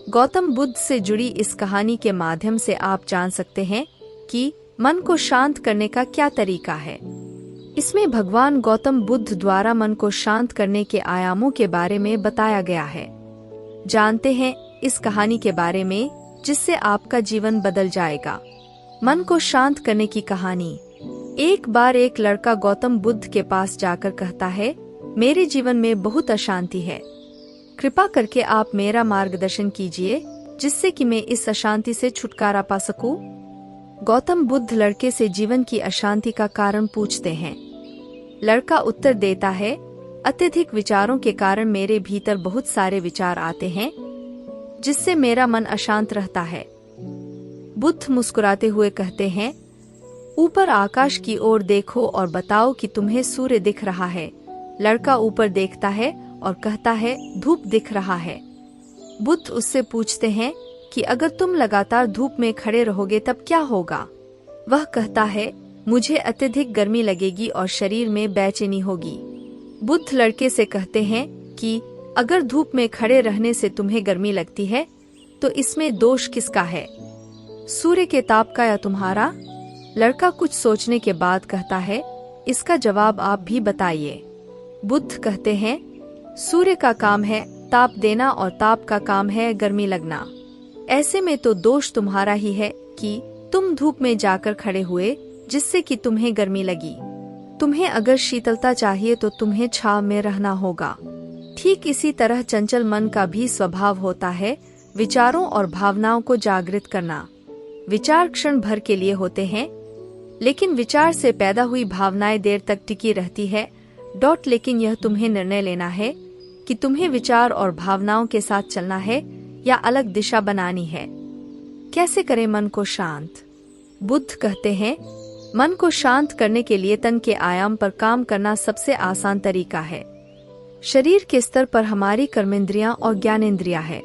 गौतम बुद्ध से जुड़ी इस कहानी के माध्यम से आप जान सकते हैं कि मन को शांत करने का क्या तरीका है। इसमें भगवान गौतम बुद्ध द्वारा मन को शांत करने के आयामों के बारे में बताया गया है। जानते हैं इस कहानी के बारे में जिससे आपका जीवन बदल जाएगा। मन को शांत करने की कहानी। एक बार एक लड़का गौतम बुद्ध के पास जाकर कहता है, मेरे जीवन में बहुत अशांति है, कृपा करके आप मेरा मार्गदर्शन कीजिए जिससे कि मैं इस अशांति से छुटकारा पा सकूं। गौतम बुद्ध लड़के से जीवन की अशांति का कारण पूछते हैं। लड़का उत्तर देता है, अत्यधिक विचारों के कारण मेरे भीतर बहुत सारे विचार आते हैं जिससे मेरा मन अशांत रहता है। बुद्ध मुस्कुराते हुए कहते हैं, ऊपर आकाश की ओर देखो और बताओ कि तुम्हें सूर्य दिख रहा है। लड़का ऊपर देखता है और कहता है, धूप दिख रहा है। बुद्ध उससे पूछते हैं कि अगर तुम लगातार धूप में खड़े रहोगे तब क्या होगा। वह कहता है, मुझे अत्यधिक गर्मी लगेगी और शरीर में बेचैनी होगी। बुद्ध लड़के से कहते हैं कि अगर धूप में खड़े रहने से तुम्हें गर्मी लगती है तो इसमें दोष किसका है, सूर्य के ताप का या तुम्हारा। लड़का कुछ सोचने के बाद कहता है, इसका जवाब आप भी बताइए। बुद्ध कहते हैं, सूर्य का काम है ताप देना और ताप का काम है गर्मी लगना। ऐसे में तो दोष तुम्हारा ही है कि तुम धूप में जाकर खड़े हुए जिससे कि तुम्हें गर्मी लगी। तुम्हें अगर शीतलता चाहिए तो तुम्हें छांव में रहना होगा। ठीक इसी तरह चंचल मन का भी स्वभाव होता है विचारों और भावनाओं को जागृत करना। विचार क्षण भर के लिए होते हैं, लेकिन विचार से पैदा हुई भावनाएं देर तक टिकी रहती है। लेकिन यह तुम्हें निर्णय लेना है कि तुम्हें विचार और भावनाओं के साथ चलना है या अलग दिशा बनानी है। कैसे करें मन को शांत। बुद्ध कहते हैं, मन को शांत करने के लिए तन के आयाम पर काम करना सबसे आसान तरीका है। शरीर के स्तर पर हमारी कर्मेंद्रियां और ज्ञानेंद्रियां है।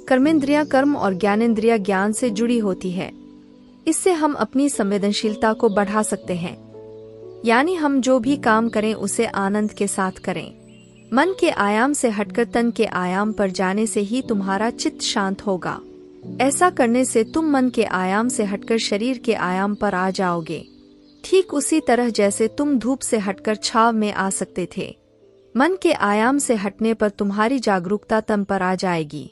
कर्मेंद्रियां कर्म और ज्ञानेंद्रियां ज्ञान से जुड़ी होती है। इससे हम अपनी संवेदनशीलता को बढ़ा सकते हैं, यानी हम जो भी काम करें उसे आनंद के साथ करें। मन के आयाम से हटकर तन के आयाम पर जाने से ही तुम्हारा चित्त शांत होगा। ऐसा करने से तुम मन के आयाम से हटकर शरीर के आयाम पर आ जाओगे, ठीक उसी तरह जैसे तुम धूप से हटकर छांव में आ सकते थे। मन के आयाम से हटने पर तुम्हारी जागरूकता तन पर आ जाएगी।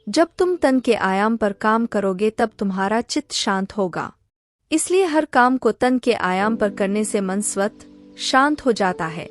जब तुम तन के आयाम पर काम करोगे तब तुम्हारा चित्त शांत होगा। इसलिए हर काम को तन के आयाम पर करने से मन स्वतः शांत हो जाता है।